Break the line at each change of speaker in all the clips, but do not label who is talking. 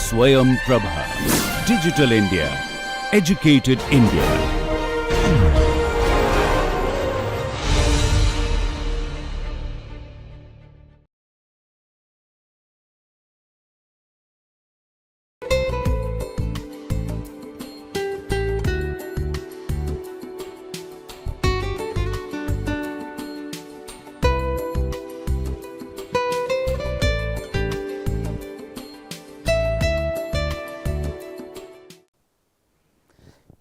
Swayam Prabha. Digital India. Educated India.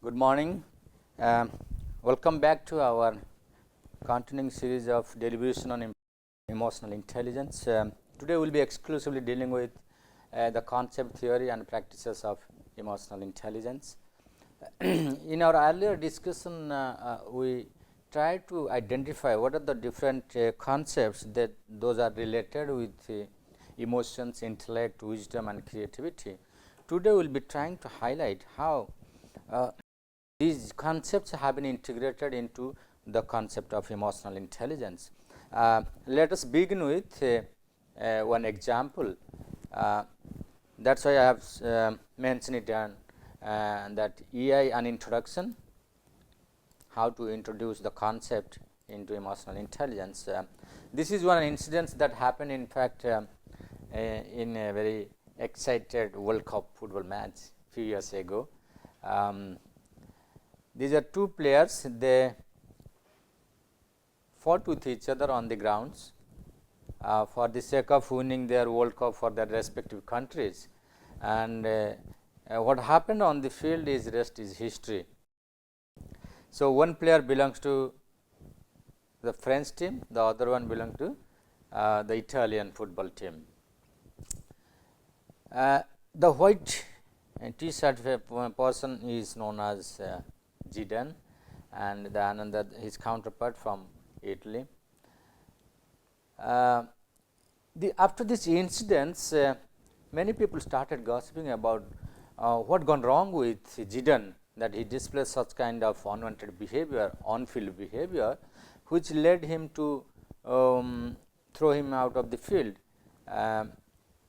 Good morning. Welcome back to our continuing series of deliberation on emotional intelligence. Today we will be exclusively dealing with the concept, theory and practices of emotional intelligence. In our earlier discussion, we tried to identify what are the different concepts that those are related with emotions, intellect, wisdom and creativity. Today we will be trying to highlight how these concepts have been integrated into the concept of emotional intelligence. Let us begin with one example. That's why I have mentioned it on that EI an introduction, how to introduce the concept into emotional intelligence. This is one incident that happened in fact in a very excited World Cup football match few years ago. These are two players, they fought with each other on the grounds for the sake of winning their World Cup for their respective countries, and what happened on the field is rest is history. So, one player belongs to the French team, the other one belongs to the Italian football team. The white T-shirt person is known as Zidane, and the another his counterpart from Italy. After this incidents, many people started gossiping about what gone wrong with Zidane, that he displays such kind of unwanted behavior, on-field behavior, which led him to throw him out of the field.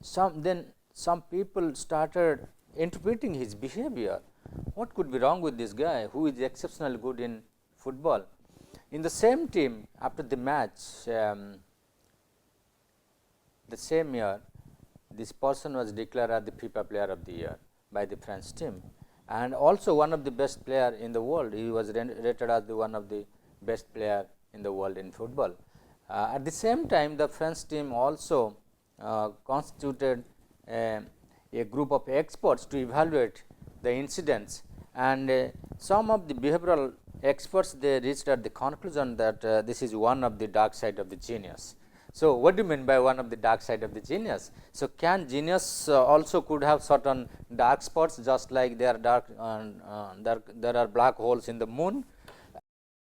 Some people started interpreting his behavior. What could be wrong with this guy who is exceptionally good in football? In the same team, after the match, the same year, this person was declared as the FIFA Player of the Year by the French team, and also one of the best player in the world. He was rated as one of the best player in the world in football. At the same time, the French team also constituted a group of experts to evaluate the incidents, and some of the behavioral experts, they reached at the conclusion that this is one of the dark side of the genius. So, what do you mean by one of the dark side of the genius? So, can genius also could have certain dark spots, just like there are there are black holes in the moon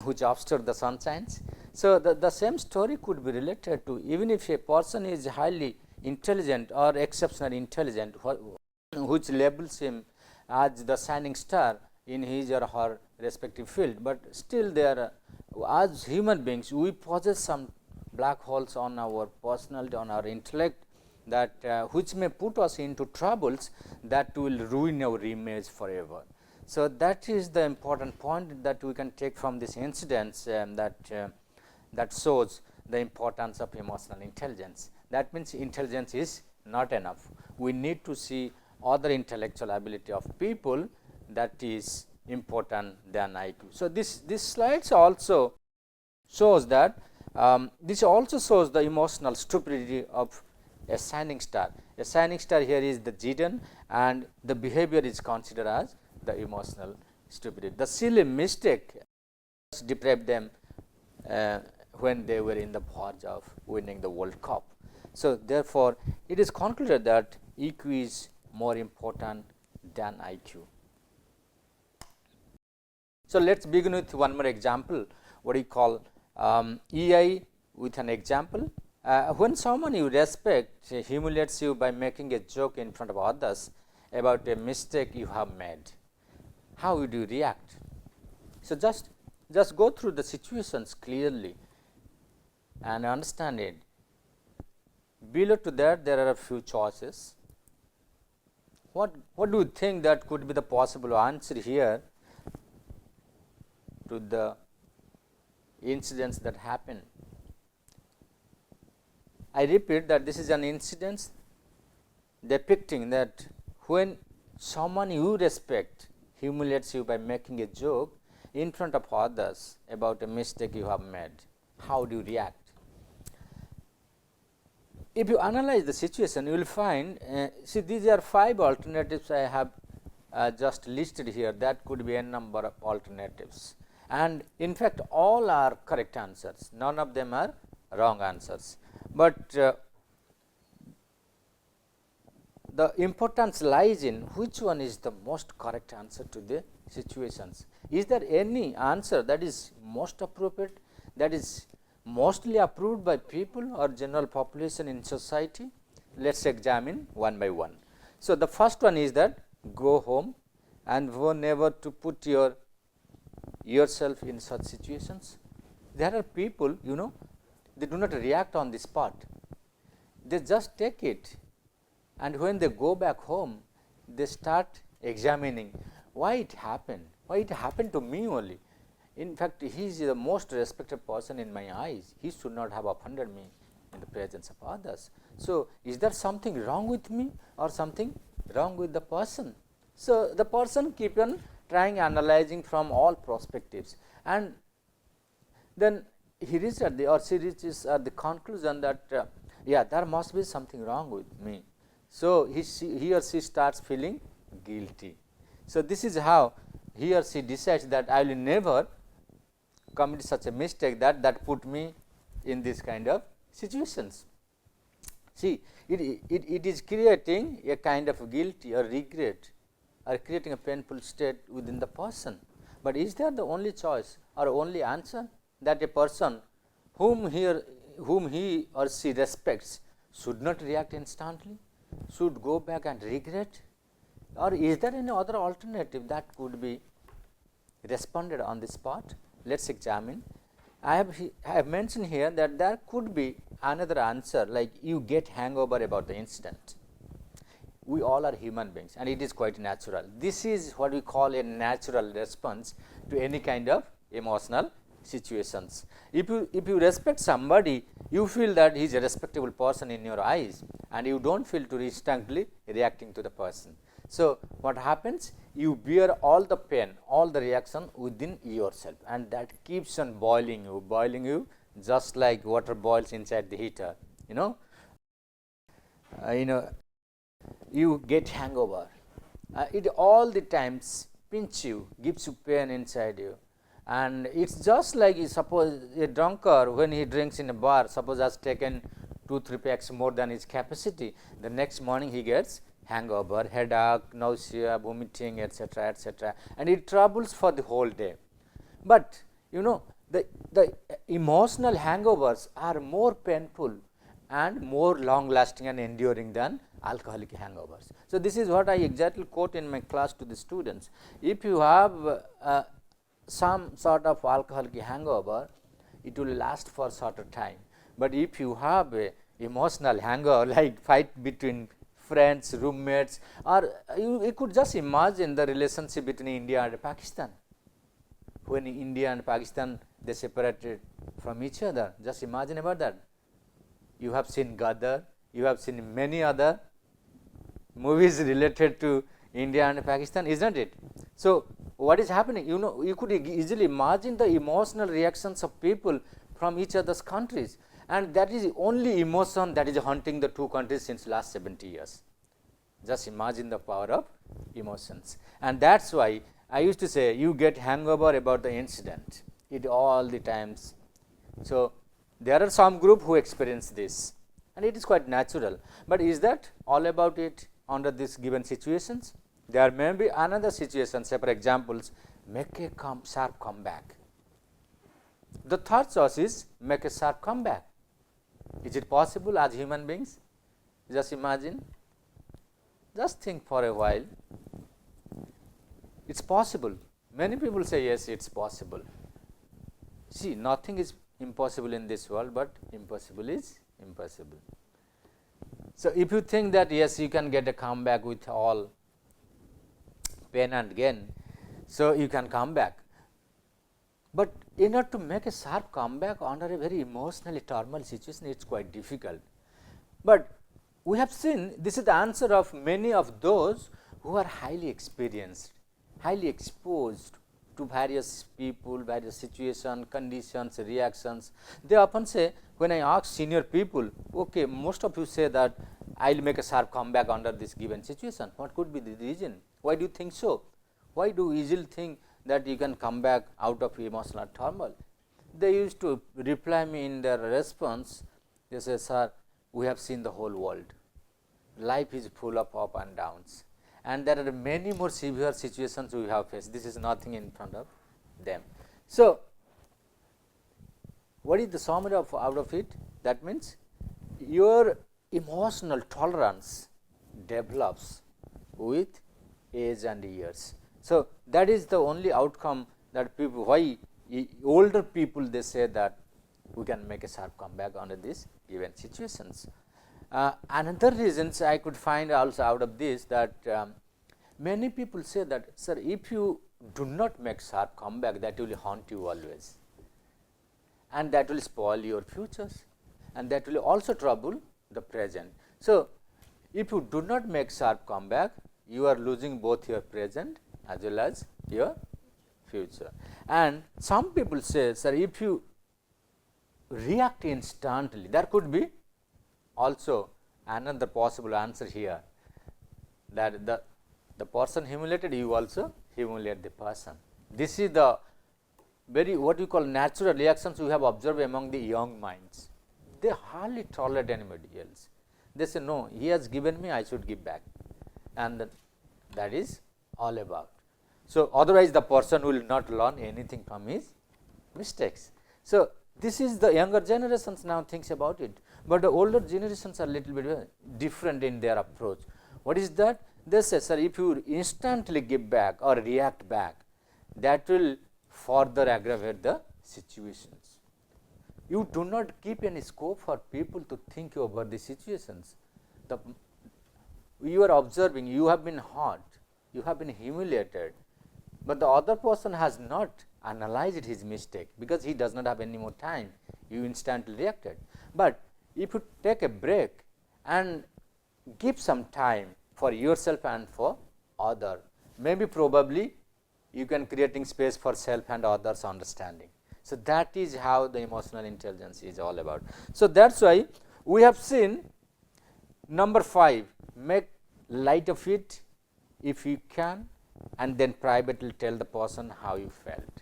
which obscure the sunshines. So, the same story could be related to, even if a person is highly intelligent or exceptionally intelligent, which labels him as the shining star in his or her respective field, but still there, as human beings, we possess some black holes on our personality, on our intellect, that which may put us into troubles that will ruin our image forever. So, that is the important point that we can take from this incidents, that shows the importance of emotional intelligence. That means intelligence is not enough. We need to see other intellectual ability of people that is important than IQ. So, this slides also shows that this also shows the emotional stupidity of a shining star. A shining star here is the Zidane, and the behavior is considered as the emotional stupidity. The silly mistake deprived them when they were in the verge of winning the World Cup. So, therefore, it is concluded that EQ is more important than IQ. So, let us begin with one more example, what we call EI with an example. When someone you respect humiliates you by making a joke in front of others about a mistake you have made, how would you react? So, just go through the situations clearly and understand it. Below to that, there are a few choices. what do you think that could be the possible answer here to the incidents that happen? I repeat that this is an incident depicting that when someone you respect humiliates you by making a joke in front of others about a mistake you have made, how do you react? If you analyze the situation, you will find, see, these are 5 alternatives I have just listed here. That could be a number of alternatives, and in fact all are correct answers, none of them are wrong answers. But the importance lies in which one is the most correct answer to the situations. Is there any answer that is most appropriate, that is mostly approved by people or general population in society? Let us examine one by one. So, the first one is that go home and vow never to put yourself in such situations. There are people, they do not react on the spot, they just take it, and when they go back home they start examining why it happened to me only. In fact, he is the most respected person in my eyes, he should not have offended me in the presence of others. So, is there something wrong with me or something wrong with the person? So, the person keep on trying analyzing from all perspectives, and then he reaches at the, or she reaches at the conclusion that yeah, there must be something wrong with me. So, he or she starts feeling guilty. So, this is how he or she decides that I will never commit such a mistake that put me in this kind of situations. See, it is creating a kind of guilty or regret or creating a painful state within the person. But is there the only choice or only answer that a person whom he or she respects should not react instantly, should go back and regret, or is there any other alternative that could be responded on the spot? Let us examine. I have mentioned here that there could be another answer, like you get hangover about the incident. We all are human beings and it is quite natural. This is what we call a natural response to any kind of emotional situations. If you respect somebody, you feel that he is a respectable person in your eyes and you do not feel to instantly reacting to the person. So, what happens? You bear all the pain, all the reaction within yourself, and that keeps on boiling you just like water boils inside the heater. You get hangover. It all the times pinch you, gives you pain inside you, and it's just like, suppose a drunkard when he drinks in a bar, suppose has taken 2-3 packs more than his capacity, the next morning he gets hangover, headache, nausea, vomiting, etc., etc., and it troubles for the whole day. But the emotional hangovers are more painful and more long lasting and enduring than alcoholic hangovers. So, this is what I exactly quote in my class to the students. If you have some sort of alcoholic hangover, it will last for shorter time, but if you have a emotional hangover like fight between friends, roommates, or you could just imagine the relationship between India and Pakistan. When India and Pakistan they separated from each other, just imagine about that. You have seen Gadar, you have seen many other movies related to India and Pakistan, isn't it? So, what is happening? You could easily imagine the emotional reactions of people from each other's countries, and that is the only emotion that is haunting the two countries since last 70 years. Just imagine the power of emotions, and that is why I used to say you get hangover about the incident, it all the times. So, there are some group who experience this and it is quite natural, but is that all about it under these given situations? There may be another situation, say for examples, make a sharp comeback. The third choice is make a sharp comeback. Is it possible as human beings? Just imagine, just think for a while. It is possible. Many people say yes, it is possible. See, nothing is impossible in this world, but impossible is impossible. So, if you think that yes, you can get a comeback with all pain and gain. So, you can come back. But in order to make a sharp comeback under a very emotionally turmoil situation, it is quite difficult. But we have seen this is the answer of many of those who are highly experienced, highly exposed to various people, various situations, conditions, reactions. They often say, when I ask senior people, okay, most of you say that I will make a sharp comeback under this given situation. What could be the reason? Why do you think so? Why do you easily think that you can come back out of emotional turmoil? They used to reply me in their response, they say, sir, we have seen the whole world. Life is full of up and downs, and there are many more severe situations we have faced. This is nothing in front of them. So, what is the summary of out of it? That means your emotional tolerance develops with age and years. So, that is the only outcome that people, why older people they say that we can make a sharp comeback under these given situations. Another reasons I could find also out of this that many people say that, sir, if you do not make sharp comeback, that will haunt you always, and that will spoil your futures, and that will also trouble the present. So, if you do not make sharp comeback, you are losing both your present as well as your future. And some people say, sir, if you react instantly, there could be also another possible answer here, that the person humiliated, you also humiliate the person. This is the very what we call natural reactions we have observed among the young minds. They hardly tolerate anybody else. They say, no, he has given me, I should give back, and that is all about. So, otherwise the person will not learn anything from his mistakes. So, this is the younger generations now thinks about it, but the older generations are little bit different in their approach. What is that? They say, sir, if you instantly give back or react back, that will further aggravate the situations. You do not keep any scope for people to think over the situations. You are observing, you have been hurt, you have been humiliated, but the other person has not analyzed his mistake because he does not have any more time. You instantly reacted. But if you take a break and give some time for yourself and for other, maybe probably you can creating space for self and others understanding. So, that is how the emotional intelligence is all about. So, that is why we have seen number 5, make light of it if you can, and then privately tell the person how you felt.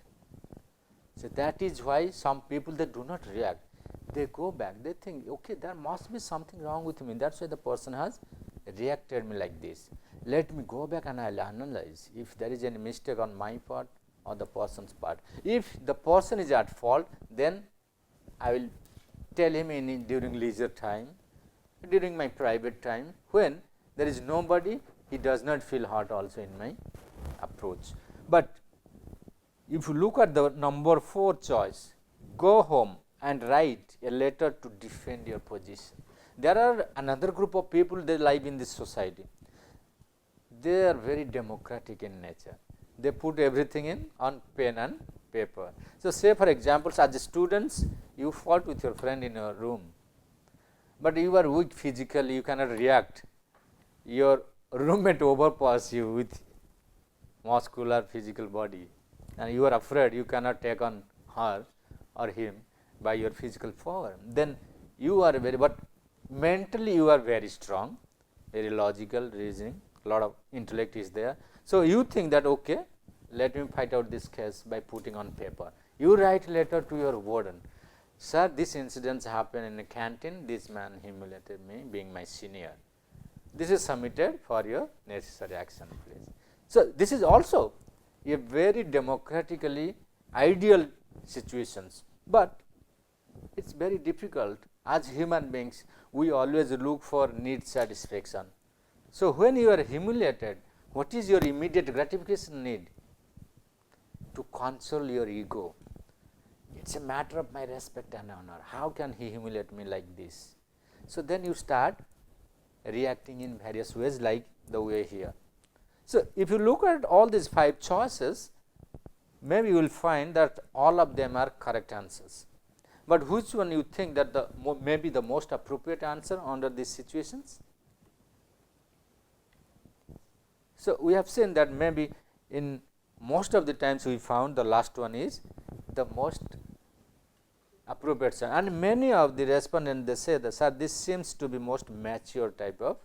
So, that is why some people they do not react, they go back, they think, okay, there must be something wrong with me, that is why the person has reacted me like this. Let me go back and I will analyze if there is any mistake on my part or the person's part. If the person is at fault, then I will tell him during leisure time, during my private time, when there is nobody, he does not feel hurt also in my approach. But if you look at the number 4 choice, go home and write a letter to defend your position. There are another group of people, they live in this society. They are very democratic in nature. They put everything in on pen and paper. So, say for example, as students, you fought with your friend in your room, but you are weak physically, you cannot react. Your roommate overpowers you with muscular physical body, and you are afraid you cannot take on her or him by your physical power. Then you are very, but mentally you are very strong, very logical reasoning, lot of intellect is there. So, you think that okay, let me fight out this case by putting on paper. You write letter to your warden, sir, this incident happened in a canteen, this man humiliated me being my senior. This is submitted for your necessary action, please. So, this is also a very democratically ideal situations, but it is very difficult. As human beings, we always look for need satisfaction. So, when you are humiliated, what is your immediate gratification need? To console your ego. It is a matter of my respect and honor. How can he humiliate me like this? So, then you start reacting in various ways like the way here. So, if you look at all these 5 choices, maybe you will find that all of them are correct answers, but which one you think that the maybe the most appropriate answer under these situations? So, we have seen that maybe in most of the times we found the last one is the most appropriate, and many of the respondents they say that, sir, this seems to be most mature type of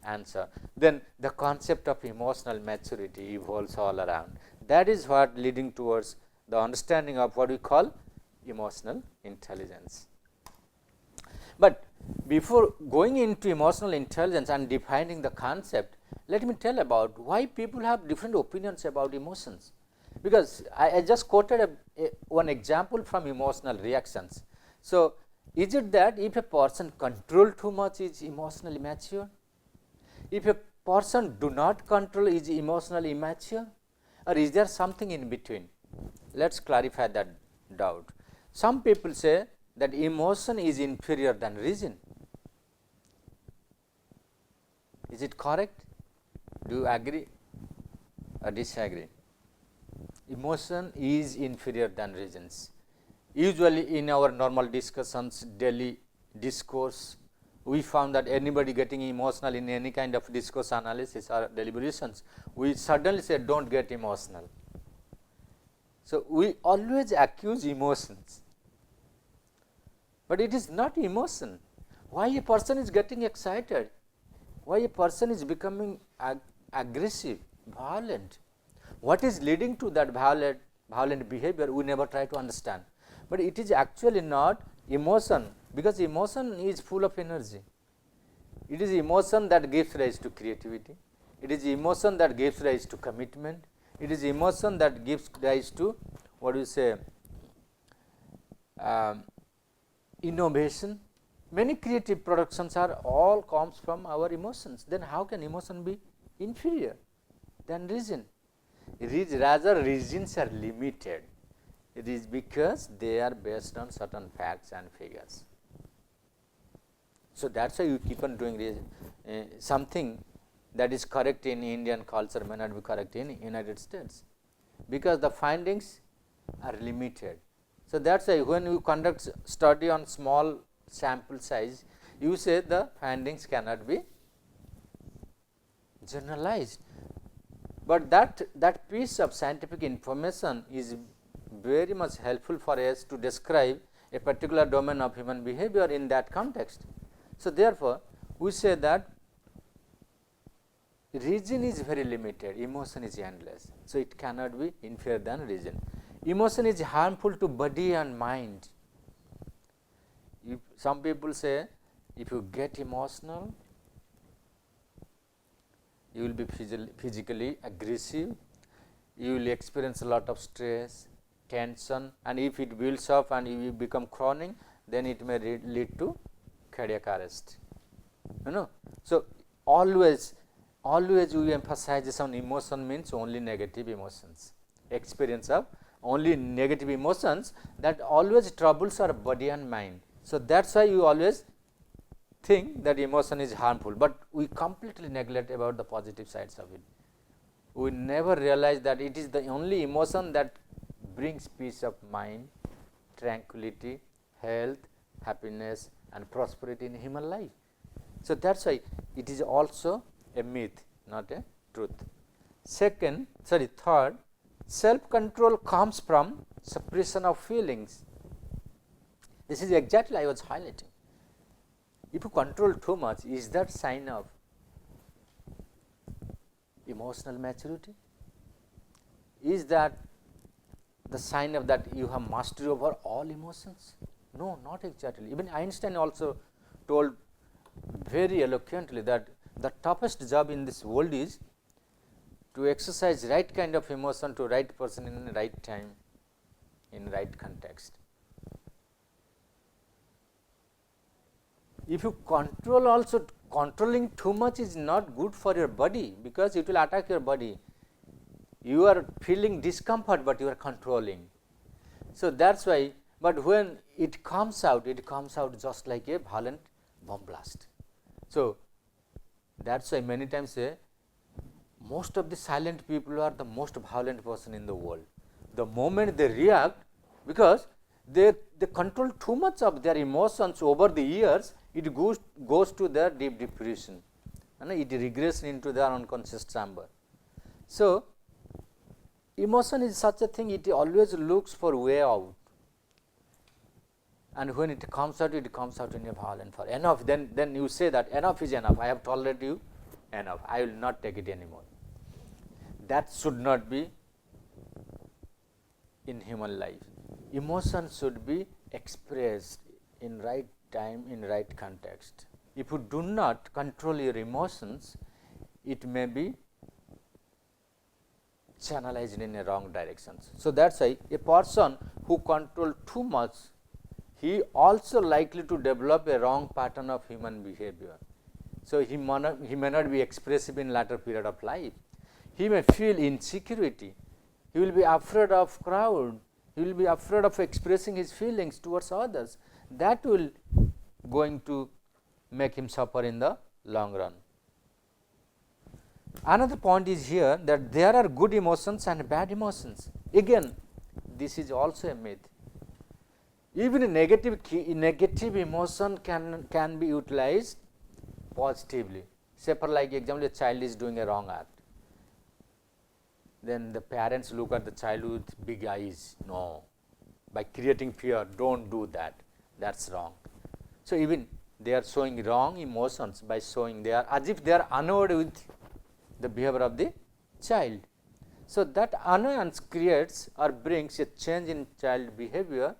answer. Then the concept of emotional maturity evolves all around. That is what leading towards the understanding of what we call emotional intelligence. But before going into emotional intelligence and defining the concept, let me tell about why people have different opinions about emotions. Because I just quoted one example from emotional reactions. So, is it that if a person control too much is emotionally mature? If a person do not control is emotionally immature, or is there something in between? Let us clarify that doubt. Some people say that emotion is inferior than reason. Is it correct? Do you agree or disagree? Emotion is inferior than reasons. Usually in our normal discussions, daily discourse, we found that anybody getting emotional in any kind of discourse analysis or deliberations, we suddenly say don't get emotional. So, we always accuse emotions, but it is not emotion. Why a person is getting excited? Why a person is becoming aggressive, violent? What is leading to that violent behavior? We never try to understand. But it is actually not emotion, because emotion is full of energy. It is emotion that gives rise to creativity. It is emotion that gives rise to commitment. It is emotion that gives rise to what do you say, innovation. Many creative productions are all comes from our emotions. Then how can emotion be inferior than reason? Rather, reasons are limited. It is because they are based on certain facts and figures. So, that is why you keep on doing something that is correct in Indian culture may not be correct in United States, because the findings are limited. So, that is why when you conduct study on small sample size, you say the findings cannot be generalized. But that piece of scientific information is very much helpful for us to describe a particular domain of human behavior in that context. So, therefore, we say that reason is very limited, emotion is endless. So, it cannot be inferior than reason. Emotion is harmful to body and mind. If some people say if you get emotional, you will be physically aggressive, you will experience a lot of stress, tension, and if it builds up and you become chronic, then it may lead to cardiac arrest. So, always we emphasize on emotion means only negative emotions, experience of only negative emotions that always troubles our body and mind. So, that is why you always think that emotion is harmful, but we completely neglect about the positive sides of it. We never realize that it is the only emotion that brings peace of mind, tranquility, health, happiness and prosperity in human life. So, that is why it is also a myth, not a truth. Third, self control comes from suppression of feelings. This is exactly I was highlighting. If you control too much, is that sign of emotional maturity? Is that the sign of that you have mastery over all emotions? No, not exactly. Even Einstein also told very eloquently that the toughest job in this world is to exercise right kind of emotion to right person in the right time, in right context. If you control also, controlling too much is not good for your body, because it will attack your body. You are feeling discomfort, but you are controlling. So, that is why, but when it comes out just like a violent bomb blast. So, that is why many times say most of the silent people are the most violent person in the world. The moment they react, because they control too much of their emotions over the years, it goes to their deep depression, and it regresses into their unconscious chamber. So, emotion is such a thing, it always looks for way out, and when it comes out in a violent form. Enough, then you say that enough is enough, I have tolerated you, enough, I will not take it anymore. That should not be in human life. Emotion should be expressed in right time, in right context. If you do not control your emotions, it may be channelized in a wrong direction. So, that is why a person who controls too much, he also likely to develop a wrong pattern of human behavior. So, he may not be expressive in latter period of life. He may feel insecurity, he will be afraid of crowd, he will be afraid of expressing his feelings towards others. That will going to make him suffer in the long run. Another point is here that there are good emotions and bad emotions. Again, this is also a myth. Even a negative emotion can be utilized positively. Say for like example, a child is doing a wrong act. Then the parents look at the child with big eyes, no, by creating fear, don't do that, that is wrong. So, even they are showing wrong emotions by showing they are as if they are annoyed with the behavior of the child. So, that annoyance creates or brings a change in child behavior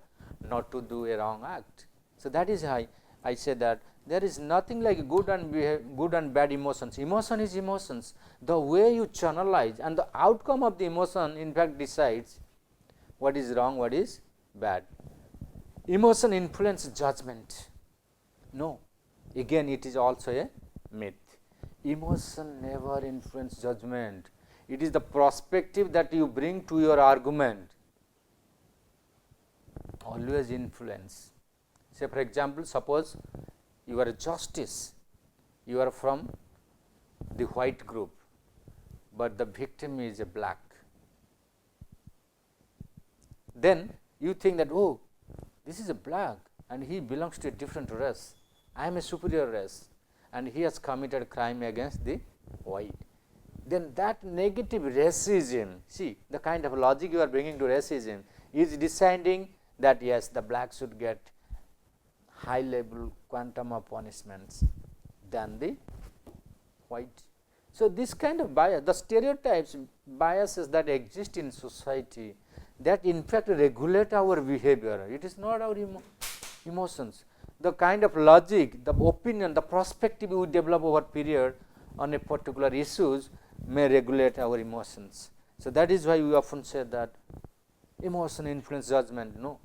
not to do a wrong act. So, that is how I say that there is nothing like good and bad emotions. Emotion is emotions. The way you channelize and the outcome of the emotion in fact decides what is wrong, what is bad. Emotion influences judgment. No, again it is also a myth. Emotion never influences judgment. It is the perspective that you bring to your argument always influence. Say for example, suppose you are a justice, you are from the white group, but the victim is a black. Then you think that, oh, this is a black and he belongs to a different race, I am a superior race and he has committed a crime against the white. Then that negative racism, see the kind of logic you are bringing to racism is deciding that yes, the black should get high level quantum of punishments than the white. So, this kind of bias, the stereotypes, biases that exist in society that in fact regulate our behavior, it is not our emotions. The kind of logic, the opinion, the perspective we develop over period on a particular issues may regulate our emotions. So, that is why we often say that emotion influence judgment. No,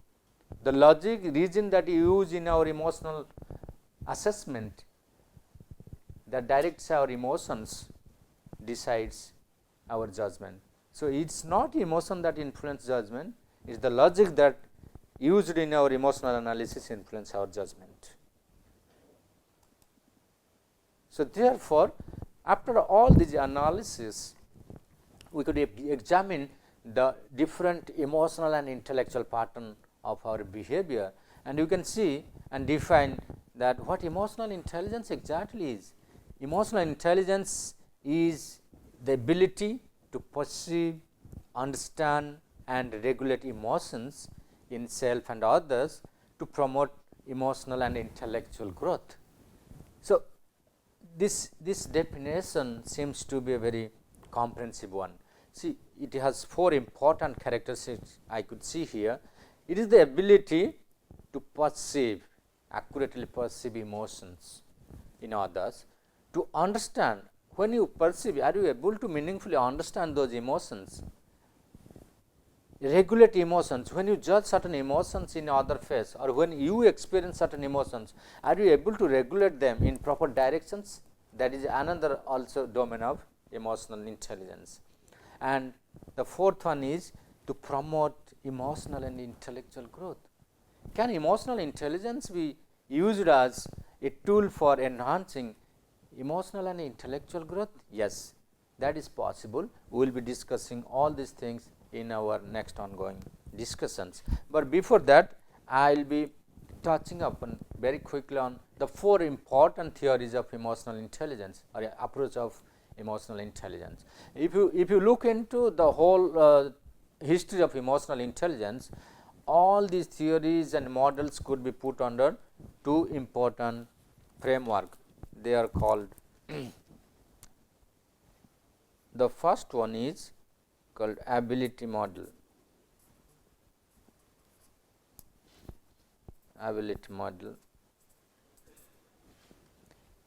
the logic reason that you use in our emotional assessment that directs our emotions decides our judgment. So, it is not emotion that influence judgment, it is the logic that used in our emotional analysis influence our judgment. So, therefore, after all these analysis, we could examine the different emotional and intellectual pattern of our behavior, and you can see and define that what emotional intelligence exactly is. Emotional intelligence is the ability to perceive, understand and regulate emotions in self and others to promote emotional and intellectual growth. So, this definition seems to be a very comprehensive one. See, it has 4 important characteristics I could see here. It is the ability to perceive, accurately perceive emotions in others, to understand. When you perceive, are you able to meaningfully understand those emotions? Regulate emotions. When you judge certain emotions in other face, or when you experience certain emotions, are you able to regulate them in proper directions? That is another also domain of emotional intelligence. And the 4th one is to promote emotional and intellectual growth. Can emotional intelligence be used as a tool for enhancing emotional and intellectual growth? Yes, that is possible. We will be discussing all these things in our next ongoing discussions. But before that, I will be touching upon very quickly on the 4 important theories of emotional intelligence or approach of emotional intelligence. If you look into the whole history of emotional intelligence, all these theories and models could be put under 2 important framework. They are called the first one is called ability model.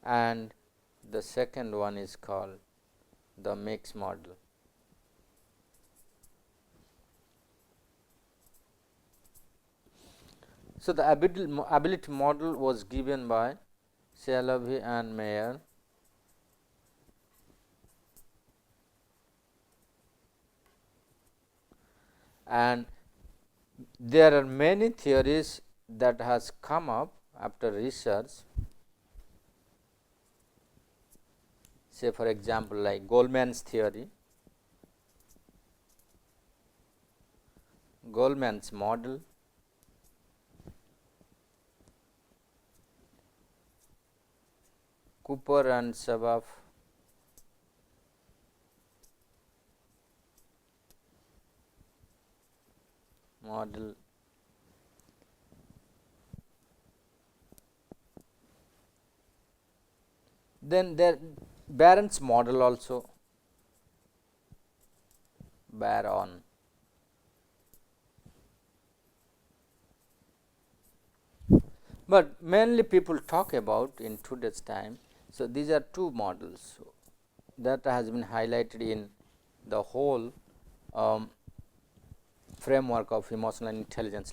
And the second one is called the mix model. So, the ability model was given by Shalaby and Mayer, and there are many theories that has come up after research. Say for example, like Goldman's theory, Goldman's model, Cooper and Sabaf model, then there Barron's model also, Barron. But mainly people talk about in today's time. So, these are 2 models that has been highlighted in the whole framework of emotional intelligence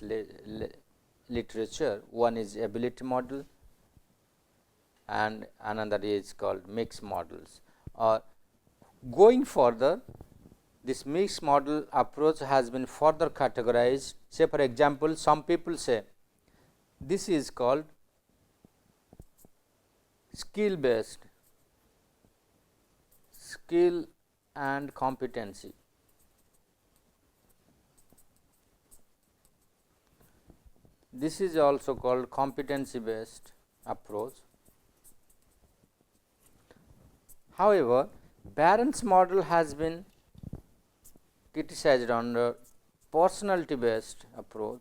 literature. One is ability model and another is called mixed models. Going further, this mixed model approach has been further categorized. Say for example, some people say this is called skill based, skill and competency. This is also called competency based approach. However, Barron's model has been criticized under personality based approach.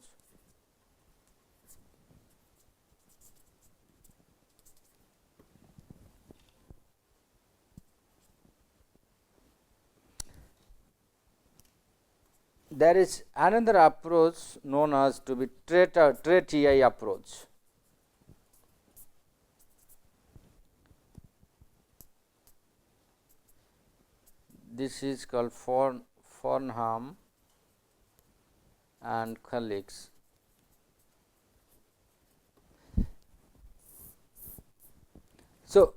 There is another approach known as to be trait TI approach. This is called Farnham and colleagues. So,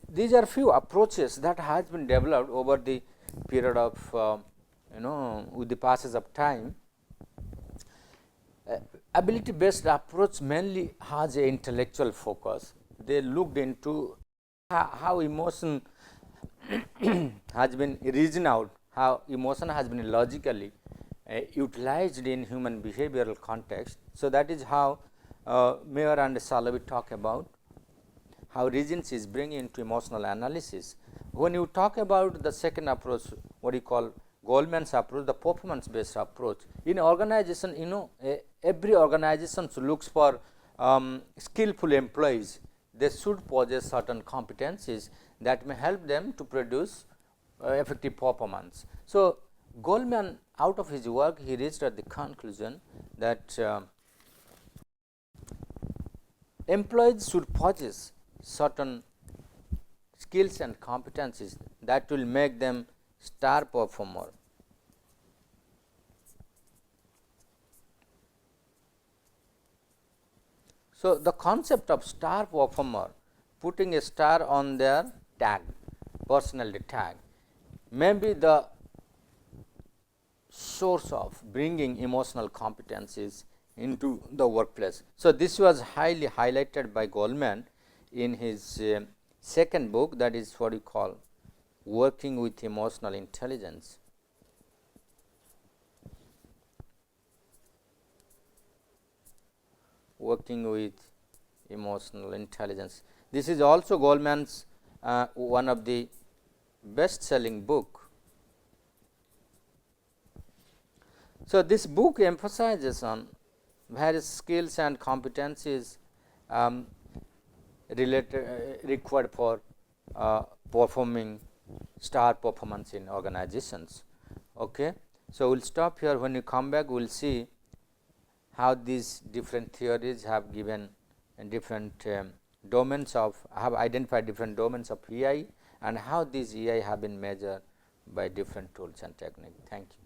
these are few approaches that has been developed over the period of with the passage of time. Ability based approach mainly has a intellectual focus. They looked into how emotion has been reasoned out, how emotion has been logically utilized in human behavioral context. So, that is how Mayer and Shalaby talk about how regencies bring into emotional analysis. When you talk about the second approach, what you call Goldman's approach, the performance based approach, in organization, every organization looks for skillful employees. They should possess certain competencies that may help them to produce effective performance. So, Goldman, out of his work, he reached at the conclusion that employees should possess certain skills and competencies that will make them star performer. So, the concept of star performer, putting a star on their tag, personality tag, may be the source of bringing emotional competencies into the workplace. So, this was highly highlighted by Goldman in his second book, that is what you call working with emotional intelligence. Working with emotional intelligence. This is also Goldman's one of the best selling book. So, this book emphasizes on various skills and competencies required for performing star performance in organizations. Okay. So, we will stop here. When you come back, we will see how these different theories have given different domains of, have identified different domains of EI, and how these EI have been measured by different tools and techniques. Thank you.